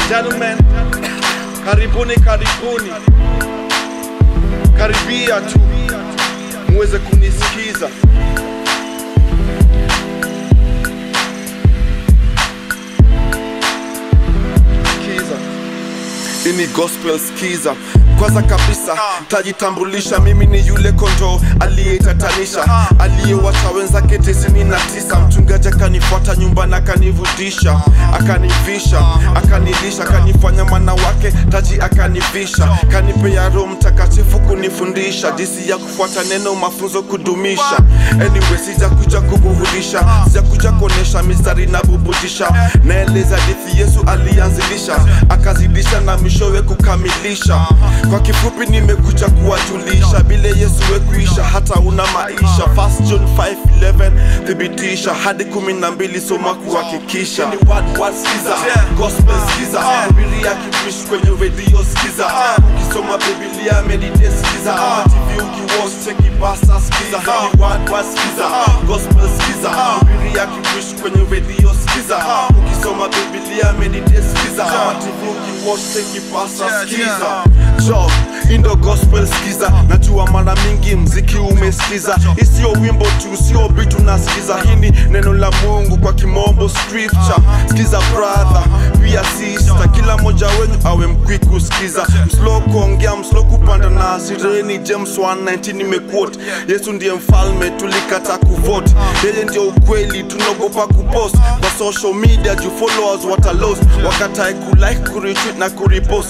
Gentlemen, karibuni, karibia tu muweze kunisikiza. Ini gospel skiza. Kwanza kabisa tajitambulisha, mimi ni yule kondoo aliyetatanisha, aliyewacha wenzake 99. Mchungaji akanifuata nyumbani, akanivudisha, akanivisha, akanilisha, akanifanya mwana wake, taji akanivisha, kanipea Roho Mtakatifu kunifundisha jinsi ya kufuata neno, mafunzo kudumisha. Anyway, sijakuja kuburudisha, sijakuja kuonesha mistari na bubudisha, naeleza hadithi Yesu alianzilisha, akazidisha na mishowe kukamilisha. Kwa kifupi nimekuja kuwajulisha, bila Yesu wekuisha hata una maisha. 1 John 5:11 thibitisha, hadi 12 soma kuhakikisha. Ni word skiza, gospel skiza, Biblia kipish kwenye radio skiza, ukisoma Biblia meditate skiza, TV ukiwatch check basa skiza. Ni word skiza, gospel skiza, Biblia kipish kwenye radio skiza, ukisoma Biblia meditate skiza, TV ukiwatch check basa skiza. Indo gospel skiza, najua mara mingi mziki umesikiza. Isio wimbo tu, sio bitu nasikiza. Hini neno la Mungu kwa kimombo scripture. Skiza brother, pia sister, kila moja wenyu awe mkwi kusikiza. Mslo kuongea, mslo kupanda na asireni. James 1:19 nimequote, Yesu ndiye mfalme, tulikata kuvote. Yeye ndio ukweli, tunagopa kupost kwa social media, juu followers watalost, wakatae kulike, kuretweet na kuripost.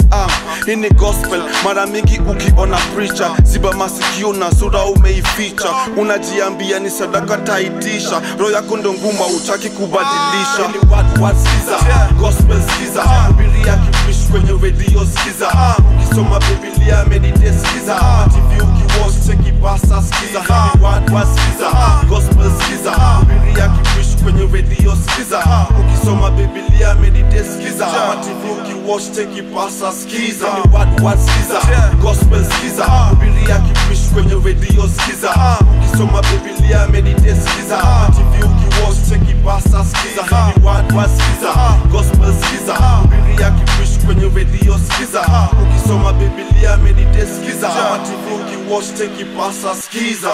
Hini gospel, mara mingi ukiona preacher, ziba masikio na sura umeificha. Unajiambia ni sadaka taitisha, roho yako ndo ngumu, hutaki kubadilisha. Ni word skiza, gospel skiza, Biblia kipish kwenye radio skiza, ukisoma Biblia meditate skiza, TV ukiwatch check basa skiza. Ni word skiza, gospel skiza, Biblia kipish kwenye radio skiza, ukisoma Biblia meditate skiza, TV ukiwatch check basa skiza. Ni word skiza, gospel skiza, Biblia kipish kwenye radio skiza, ukisoma Biblia meditate skiza, TV ukiwatch check basa skiza. Ni word skiza, gospel skiza, Biblia kipish kwenye radio skiza, ukisoma Biblia meditate skiza, TV ukiwatch check basa skiza.